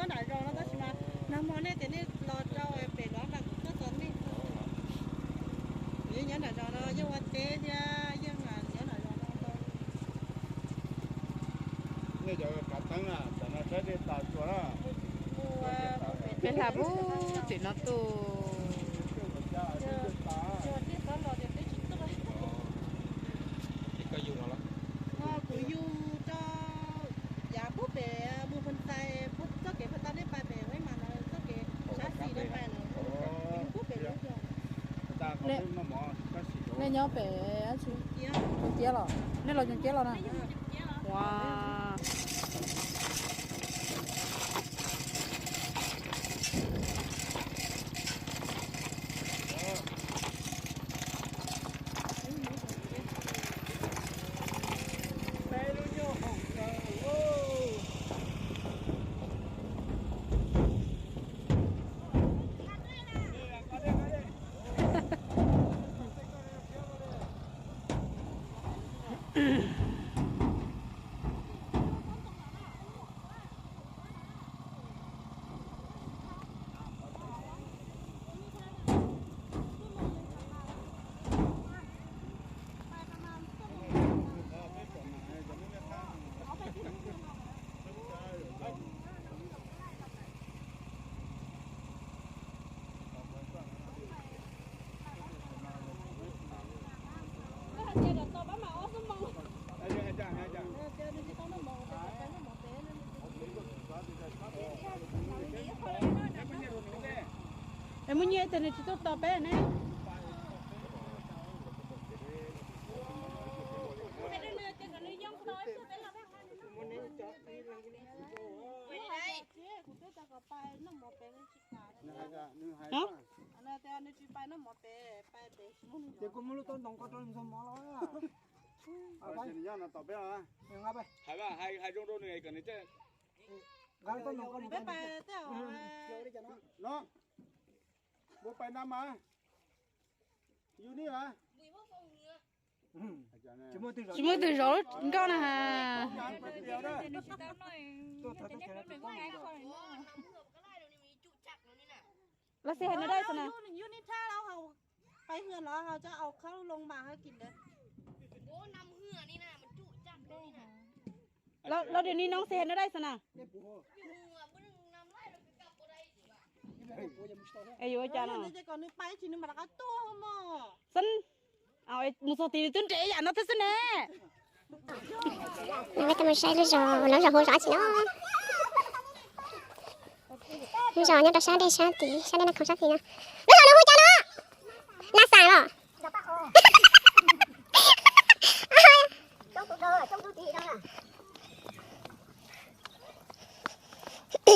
nhớ đại rồi nó có gì mà năm món này thì này lo cho em để nó là nó còn đi nhớ đại rồi nó nhưng mà té nha nhưng mà nhớ đại rồi nó này giờ cả tháng à nó sẽ đi tàu chùa đó cái thà bố chỉ nó tu có dùng nó cứ dùng cho giá bút để mua phân tay bút cho cái phân tay đấy bài về với mà nó cho cái sát xì đấy bài này bút về luôn rồi nên nhớ về chú chia rồi nên là chia rồi nè wow em muốn nhớ tên chị tốt bé này thì cũng muốn tôi đồng có tôi không mỏ nó hai trong đôi này cần chứ gái tôi đồng có bé bài theo nó bố phải năm mà yêu đi hả chỉ mới từ rồi con nè hà là xe nó đây sao nèยูนิท่าเราเขาไปเหือนเราเขาจะเอาเข้าลงมาให้กินเลยโอ้นำเหือนี่นะมันจุจับเลยนะ เราเดี๋ยวนี้น้องเซนได้สนะไอ้ยูจ้าเนาะ แต่ก่อนนึกไปทีนึงมันก็ตัวหม้อ สันเอาไอ้มุสตีตื่นเจ๊อย่าnó thế nè mấy tao mới say rồi nó rồi hồi rõ chị nó rồi nhá sao đây nó không sao thì nó rồi nó hôi cho nó lá xài rồi trong tủ đâu trong tủ chị đâu nè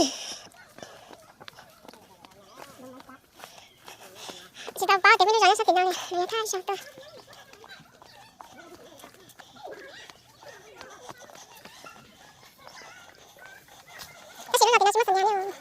chị tao bao cái bên đó sao thì nào nè thay sao tao cái gì nó là thì nó sẽ mất nhà nhau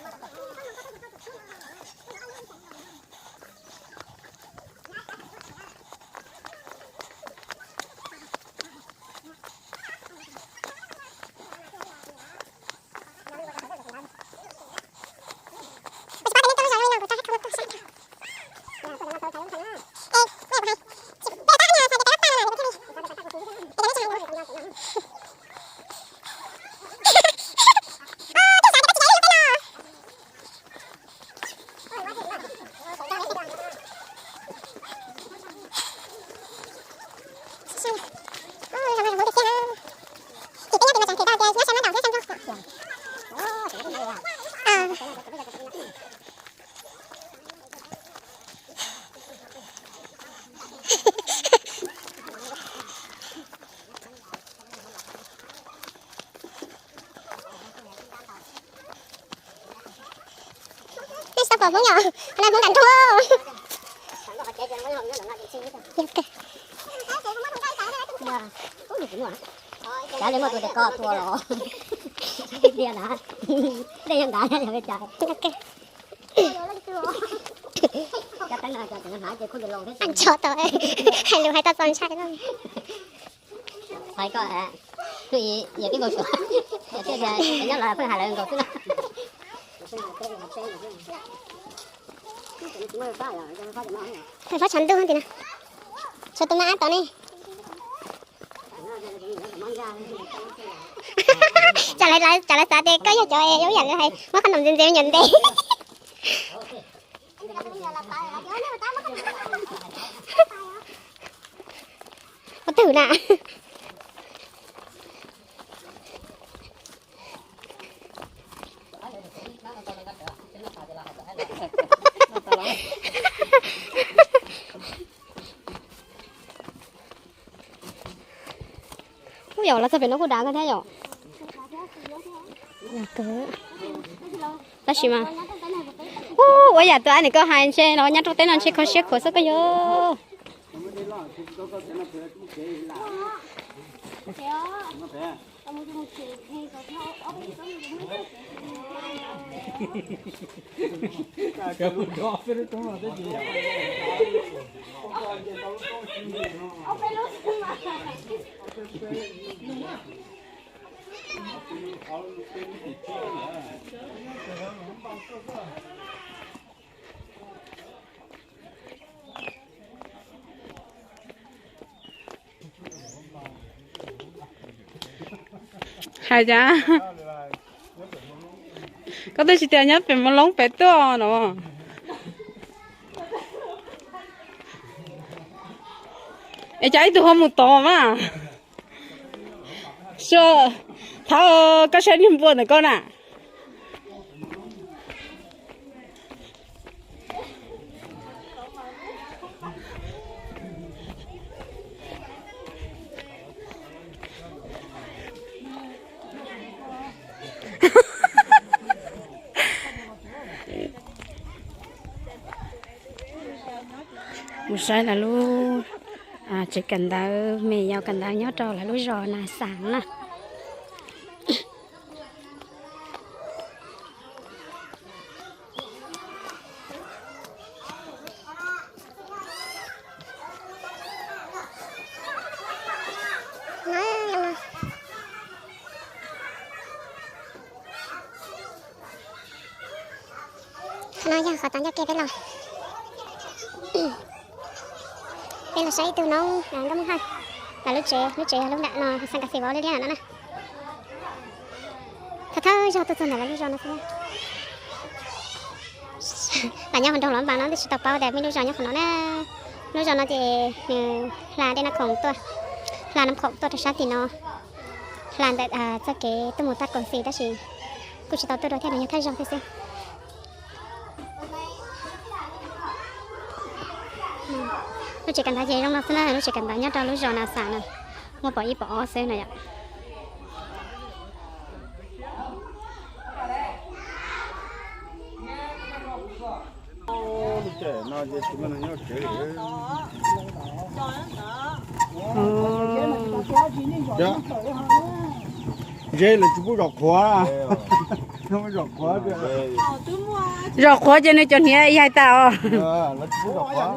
Bố nhỏ, hôm nay muốn cảnh thua. Trả lên một tụi co thua rồi. Đi nào. Đây hiện tại là bây giờ. Chắc chắn là nó hỏi chơi không được luôn thế. Anh cho tôi. Hay lưu hai ta son sai lắm. Phải coi à. Thì giờ cái bộ sữa. Giờ cái nhớ là phải hài lại một chút. Phải phát chắn tương hơn thì nào. Cho tôi nãy tao đi. Trả lại sao để có cho em giống nhận hay mất khả năng dinh dưỡng nhận đi. Có thử nè. Ủa giờ là sao phải nó có đá cái thế nhở? Là cỡ. Đó xí mà. Ủa giờ tụi anh này có hai xe nó nhát trong tên nó xe khó sao cái giờ. Cái bún đỏ phải được không là gì? Hai giá. Có tôi chỉ tiền nhất phải một lông bé to nó. Ê cháy tôi không một to mà. Sợ thao các xe niệm buồn này con à. Một sai là luôn chỉ cần ta mẹ giao cần ta nhớ trò là lúc rồi là sáng nè. Nói giờ khó tán cho kẹp rồi. Đây là xây từ nông làm cái hai là lúc trẻ lúc đã nó sang cà phê vào đây đi hả nó nè. Thật giờ tôi là lúc giờ nó không. Là nhau phần trong lắm bạn nó thì tập bao đẹp, lúc giờ nhau phần nó nè, lúc giờ nó thì là đây là khổng tôi, là nằm khổng tôi thì nó làm tại cho cái tôi một tát còn xì đó chỉ, tôi chỉ tao tôi đôi theo này như thay rồi thôi xem. Nó chỉ cần thay gì trong nó thế này, nó chỉ cần đánh nhớ cho lúc giờ nào xả này, mua bỏ ít bỏ xe này ạ. Trẻ nó chỉ mình nó nhớ trẻ. Dạ. Dê là chú bố đọc khóa. Không có đọc khóa kìa. Rồi khóa cho nên cho nhẹ hai tao. Là chú bố đọc khóa.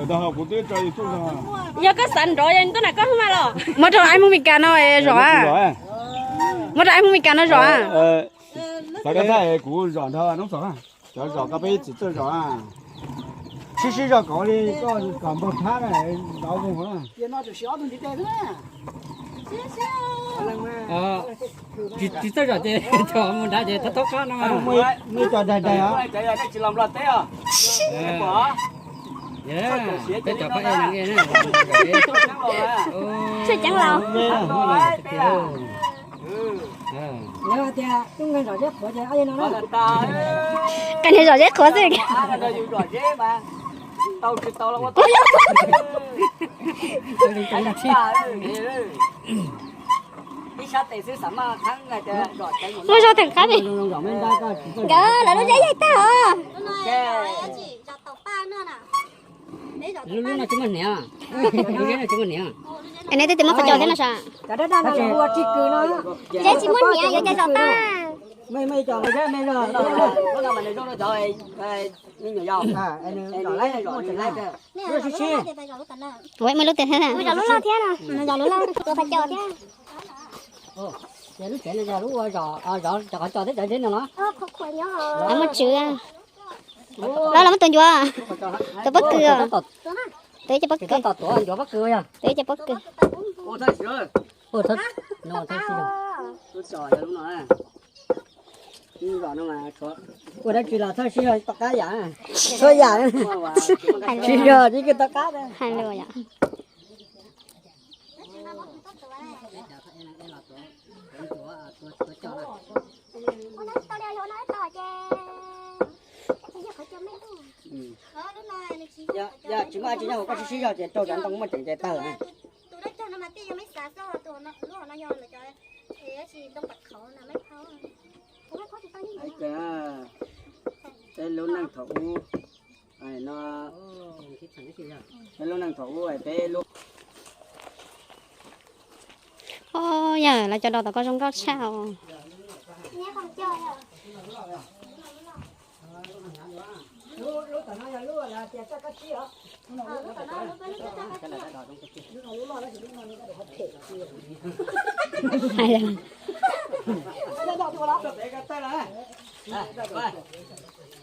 Đó học của tôi cho YouTube rồi. Giờ có sẵn rồi anh tôi là có không mà rồi. Mất rồi anh không bị cản rồi rồi à. Mất rồi anh không bị cản rồi à. Tại cái này của dọn thôi, nó sợ. Cho dọn cái bếp chỉ tôi dọn à. Xí cho có đi, có còn một tháng này đâu cũng nữa. Giờ nó chỉ xóa thôi đi đây thôi. chỉ tới rồi thì cho mình đã thì thốt có nó mà Mới cho đây đây hả? chạy đây chỉ làm là té à bỏ để cho các em nghe nè Sao chẳng lâu. Nhớ thì chúng người rồi rất khó chơi ai nó Cái này rồi rất khó gì. tàu là đi sát tệ xứ sắm mà thắng ngày rồi cái một Nó sao thằng khác đi. Đó là nó dễ dạy tao à. luôn là chúng mình nè luôn là chúng mình nè Cái này tôi tìm mất phải cho thế nào sao? cái đó đang là mua chiếc cười nó Dễ chỉ muốn nhẹ giờ cho ta. mấy chọn cái này rồi nó là mình nó rồi nhưng nhỏ dòng anh rồi lấy rồi lấy cái Ủa mới lúc tiền thế nào? Bây giờ lúc lâu thế nào? Bây giờ lúc lâu tôi phải chờ thế. giờ lúc chạy giờ lúc rõ cho tới đợi đến nó Ăn một chữ à. Đó là mất tuần chùa. Tôi bất cứ. Tôi cho bất cứ. cái tọt tổ anh cho bắt cười à Tôi cho bất cứ. Ô thật rồi. ô thật nó thật gì đâu Tôi trời rồi đúng rồi. Đi vào nó mà có. ô đó chỉ là thôi xí rồi tọt cá giả thôi giả xí rồi chỉ cái tọt cá đấy Hai lô ạ. dạ chúng ta chỉ nhau có xí rồi thì tôi chẳngต้องมาchạy tờ này Tụi nó cho nó mà tiêu mấy xả số tụi nó lúc nó nhon là cho thì chỉ đông bạch khẩu là mấy khẩu. Cũng mấy khẩu thì tao như Ai cả. Cái lô năng thổ. Ai nó cái lô năng thổ ai cái lô. Ô giờ là cho đồ tao có trong góc sao. Nhé không chơi à? lúc tao nói lúc là chạy cái chi á Cái này đã đòi đúng cái. Hay là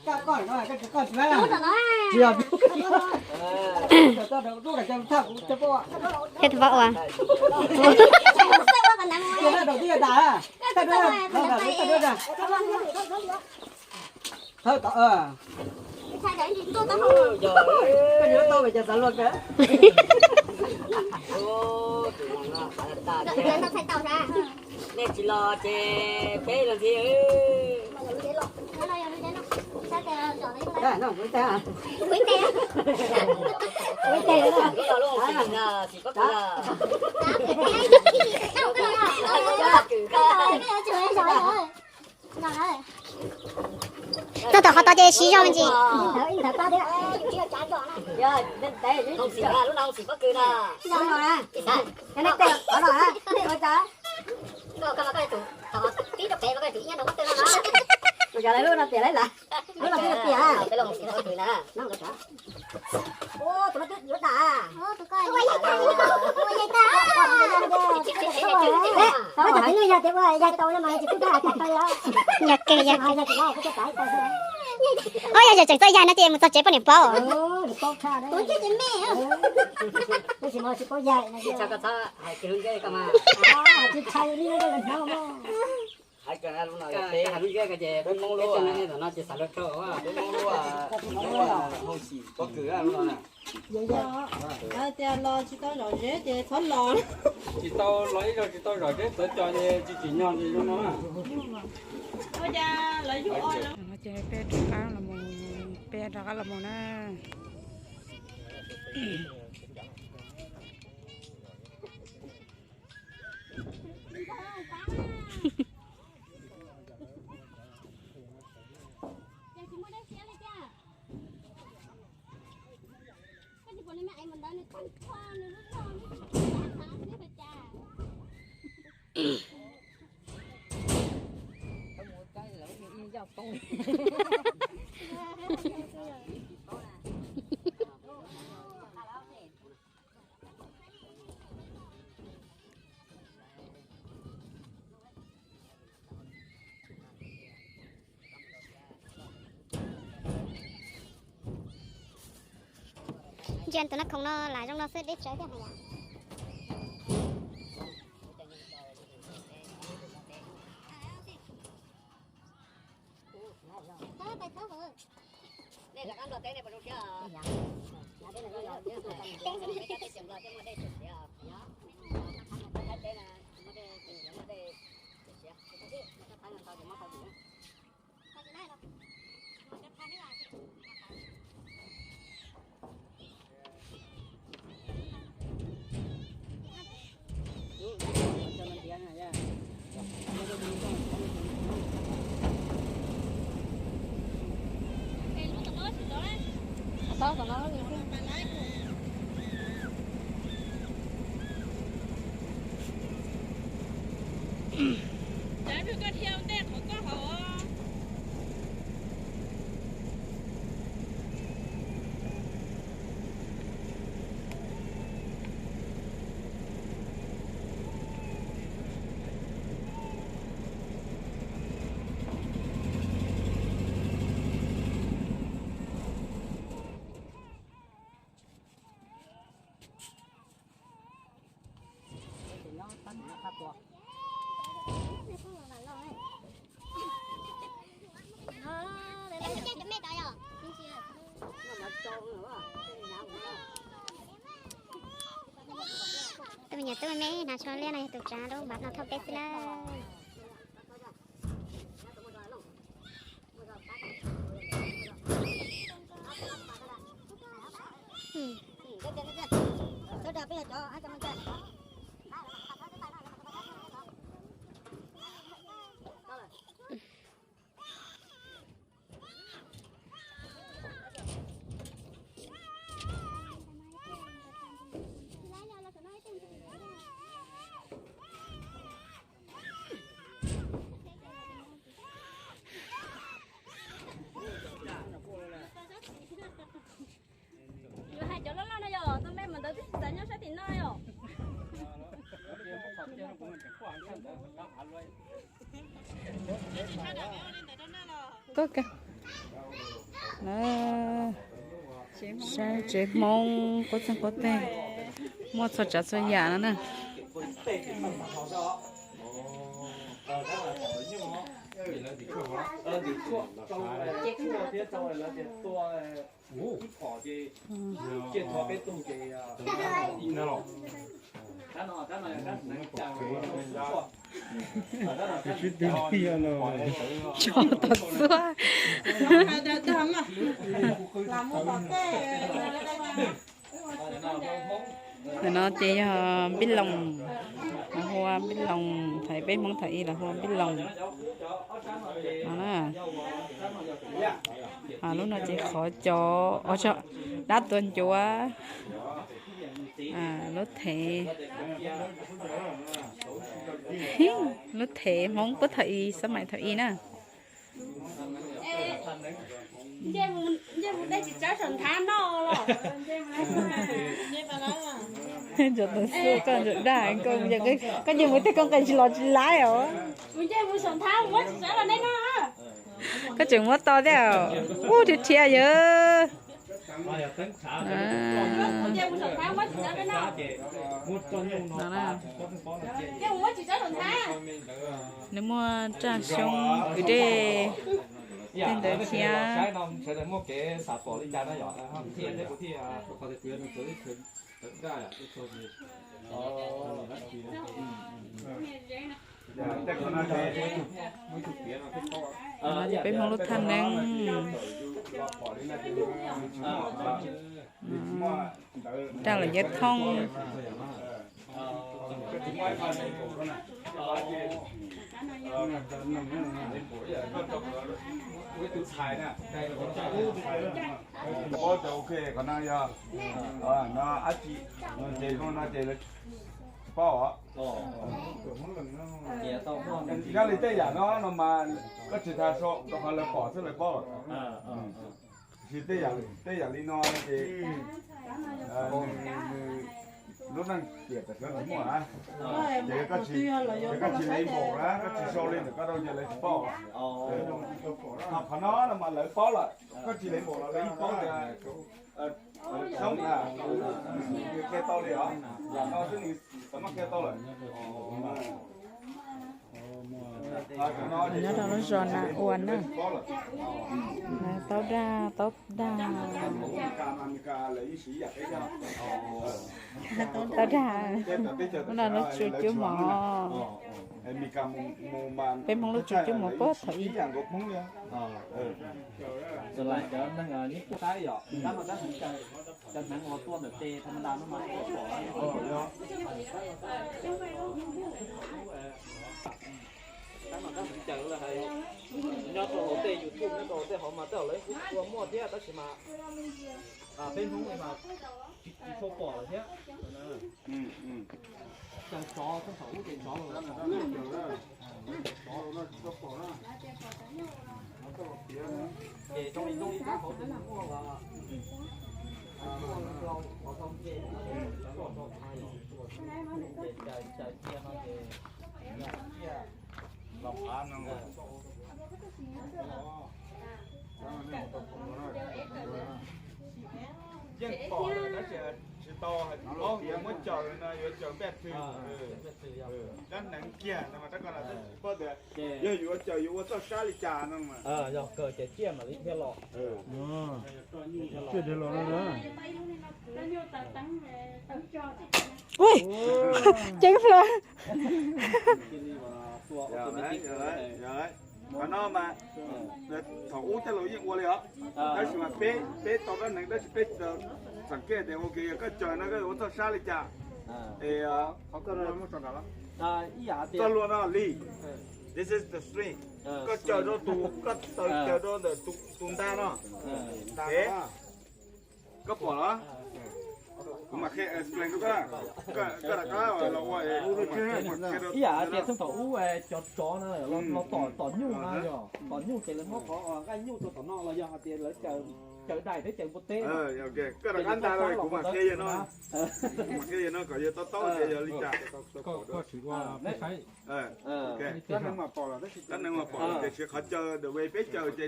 cái con nó cái con nó chưa tao đâu lúc là trong thao cũng cho vợ hết vợ à. cái nó đầu tiên đã cái đó ra thôi tao Thay đổi gì tôi tao Ôi giời cái nữa tôi phải chờ tao luôn kìa Ô, tụi nó phải là ta không? chứ. Tao thay tàu ra. Nên chỉ lo chê bé làm gì ư. Nó đây nó đây nó. Sao cái chỗ đấy cái nó cũng ta quý tè. cái tay nó Cái đó luôn chỉ là chỉ có cái là. Sao cái cái chỗ ấy rồi rồi. Rồi. Tao tao tao chơi xí cho mình gì. Thật ta đấy. Chưa trả cho nó. giờ nên tay Không xỉ ra lúc nào không xỉ có cười nè. rồi á cái này tay ở rồi á rồi ta Cái tủ. Tí đọc tè cái tủ nhá nó bắt tên nó. rồi giờ lấy luôn là tiền lấy lại lúc là cái tiền Cái lồng xỉ nó có cười nè. nó được cả ô tụi nó biết ta Ô tụi coi. Ôi vậy ta. Ôi vậy ta. tao hỏi như giờ tụi ơi giờ tôi mà chỉ cứ ra tôi đó Nhặt cái nhặt. hai giờ tụi nó cái tay tôi Ôi giờ chạy tới nhà nó chơi một chơi bao nhiêu bao. ừ tốt cha đấy Ôi chứ chị mẹ. cái gì mà chỉ có dạy này Chắc cái sao hai cái hướng ghê cơ mà. chỉ chạy đi nó là sao mà Hai cái lúc nào cái hai hướng ghê cái gì bên mông lúa này nó chỉ sản xuất thôi à. Bên mông lúa không xỉ có cười à lúc nào nè. À thì lo chỉ tao rồi dễ thì thoát lo. Chị tao lấy rồi chị tao rồi đấy cho chị nhon gì luôn nó. Ôi da lấy vô oi lắm. nó chơi pe trục cá là một pe trà cá là một na Chuyện tụi nó không nó lại trong nó sẽ đít trái cái này. Đây là ăn đồ tê này vào đâu chứ? Tao của nó Đấy bây giờ theo tên của có hổ. nhà tôi mấy nào cho lên này tụi cha đâu bắt nó thâu bếp là Tôi đạp bây giờ cho ai cho mình chơi. hai chỗ lớn nó rồi tôi mấy mình tới tại nhau sẽ tiền nơi rồi có cả nó sao chế mong có chân có tên mua cho trả cho nhà nó nè cho thật xưa thì nó chỉ biết lòng hoa biết lòng thầy biết món thầy là hoa biết lòng lúc nó chỉ khó cho đá tuần chúa lúc thế món có thầy sao mày thầy nè đây chỉ cho sần than nó rồi cho tôi xưa con được đại con giờ cái gì mới thấy con cần chỉ lo chỉ lái rồi mình chơi vui sần than quá chỉ là đây nó cái chuyện quá to đấy à thì chia giờ mình chơi vui sần than quá chỉ là đây nó chơi quá chỉ cho sần than nếu mua trà sông cứ để lên tới kia cái năm sẽ đến một cái sạp bỏ đi ra nó nhỏ là không thiên đấy của thiên có thể tuyến tới tới ra à cái số gì bên mong lúc thanh đang đang là giết thông có cho ok còn nào giờ nó ác chị nó chơi con nó chơi là bao cái này tây giả nó mà có chỉ thay số nó còn là bỏ xuống lại bao chỉ tây giả đi nó thì lúc năng tiệt là cái gì mà thì cái chỉ lấy bộ đó cái chỉ số lên được cái đâu giờ lấy bao học nó là mà lấy bao lại cái chỉ lấy bộ là lấy bao là sống cái to đi hả nó cứ như tấm cái to lại nó đâu nó giòn à uốn nè tao đa nó nó chú mỏ bên mong lúc chú mỏ có thấy rồi lại cho nó ngờ những cái gì đó mà nó thành chân nắng ngồi tua được tê thằng làm nó mà cái mà các bạn chẳng là hay nhớ tổ hồ tê YouTube nó tổ tê họ mà tao lấy của mua thế đó chỉ mà bên không này mà chỉ số bỏ là thế chân chó chân thấu chân chó rồi để trong mình các họ tự mua là họ không chê họ không hay chạy kia nó thì lòng ăn nó dân bỏ nó sẽ to ó giờ mới chờ nó giờ chờ bé thư đó nắng kia nó mà tất cả là có thể giờ vừa chờ vừa cho xa đi trà nó mà giờ cờ trẻ chia mà đi theo lọ chưa được rồi đó ui chết rồi giờ đấy mà nó mà thầu ú cho lối những qua liền đó là mà bé to cái này đó là béสังเกตเดี๋ยวโอเคก็เจอนะก็ว่าต้องชาลิจ่าเขาก็รู้ไม่สนใจแล้วก็รู้นะลี่ this is the string ก็เจอโดนตูก็เจอโดนตูนได้เนาะเอ๊ะก็ปวดเหรอผมมาแค่ explain ดูก็เราว่าý à thì thằng thổ chó nữa nó tỏ nhu mà rồi tỏ nhu thì là nó có cái nhu tỏ nó là do thì là chờ đại để chờ một té ok cái là anh ta rồi cũng mà kia vậy nó mà kia vậy nó có gì to thì giờ đi chảก็ถือว่าไม่ใช่ ok cái năng mà bỏ thì sẽ khó chờ được về biết chờ thì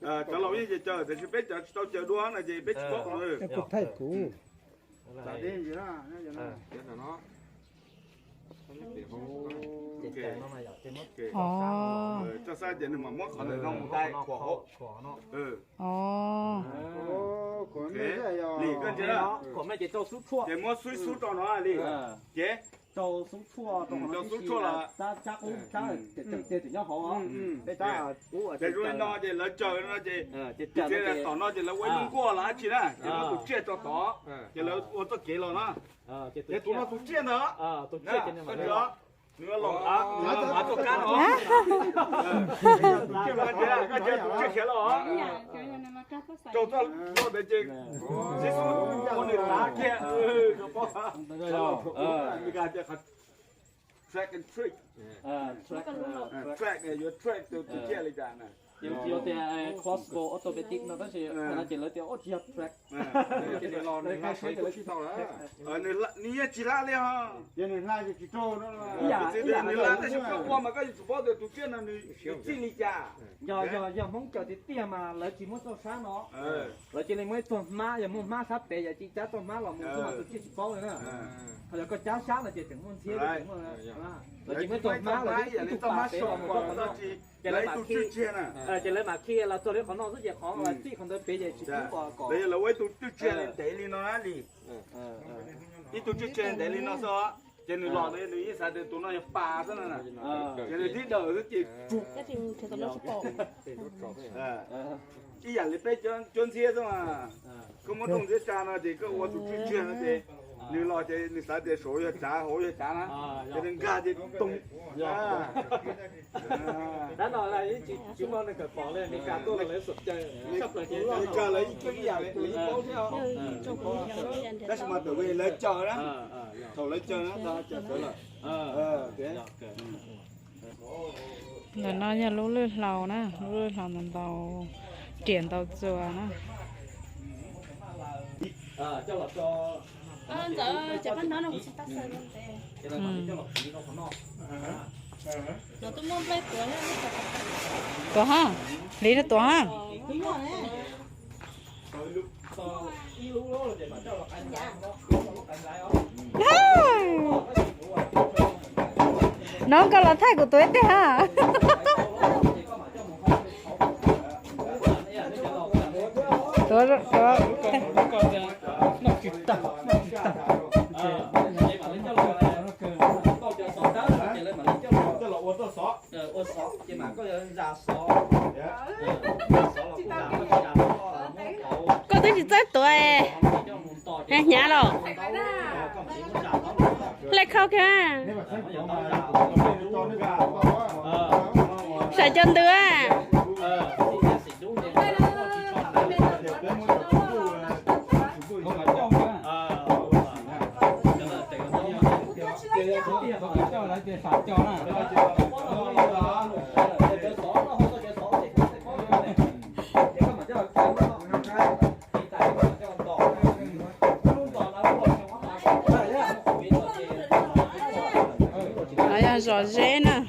chờ lâu như chờ thì sẽ biết chờ tao chờ đua là gì biết bốc rồi cái cục thay cũ tại đi gì đó nó cho sao vậy mà mất khỏi nó một tay khổ nó của mấy cái lì cái gì đó của mấy cái trâu sút chua cái mất suy sút cho nó lì chế trâu sút chua là chắc cũng chắc để tụi nhau họ để ta để rồi nó để lấy chờ nó để là tỏ nó để là quay lưng qua là chỉ là để nó tụt chết cho tỏ để là ô tô kế rồi nó để tụi nó tụt chết nữa tụt chết cho nên mà đó nữa lồng nữa mà tụt cá nó cái chết tụt chết chết rồi cho nó để chơi cái số con này lá kia cái cái track and trick track này your track từ kia lên đàn này nhiều thì crossbow automatic nó đó thì nó chỉ lấy tiêu auto track cái này lò này ngay thấy cái tàu đó này ní chỉ lá liền ha giờ này lá chỉ trâu nó là này lá thì không qua mà cái chủ bao giờ tụi kia là chỉ đi chả giờ mong chờ thì tiền mà lấy chỉ muốn cho sáng nó lấy chỉ lấy mới tuần má giờ muốn má sắp để giờ chỉ trả tuần má là muốn cho mà tụi kia chỉ bao nữa giờ có trả sáng là chỉถึงmuốn thiếtถึงmuốn lấy chỉ mới tuần má là chỉ tụi má sọt mà chỉ lấy tụi kia nè chỉ lấy mà kia là cho đến còn nó rất dễ khó là chỉ còn tới bây giờ chỉ có bây giờ là với tụi kia để đi nó đi ít tụi kia để đi nó sao trên núi lò đấy núi sao để tụi nó phá thế này nè trên núi đi đầu rất chỉ cái thì tụi nó sụp cái dạng lấy bé chôn xe thôi mà không có đồng tiền trả nó thì có ô tụi kia nó thì núi lò thì núi sao để số trả hối trả nó cho nên gà thì tung đã nói là chỉ mong là cởi bỏ lên mình cả tôi là lấy sụp chơi sắp là thế rồi cả lấy cái dạng lấy bao nhiêu đó là mà tự về lấy chờ đó thầu lấy chờ nó ta chờ tới là thế rồi nó nhà lú lưỡi lầu nè lú lưỡi lầu nằm tàu triển tàu chùa nè cho là cho giờ bắt nó cũng sẽ tắt sơn nó tôi muốn lấy củaตัวha lý làตัวha nó có là thay của tôi thế ha tôi nó kịp tập chỉ mà có ra số có tới chỉ tới tuổi nhá rồi lại khâu kìa sợ chân đưa cho lại tiền phạt cho nè à rõ rẽ nè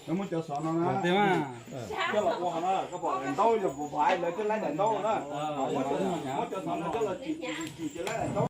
nó muốn cho sọ nó nè, cái lọ hoa nó, cái bỏ đèn đâu giờ phải lấy cái lấy đèn đâu đó, muốn cho sọ nó cái là chỉ lấy đèn đâu.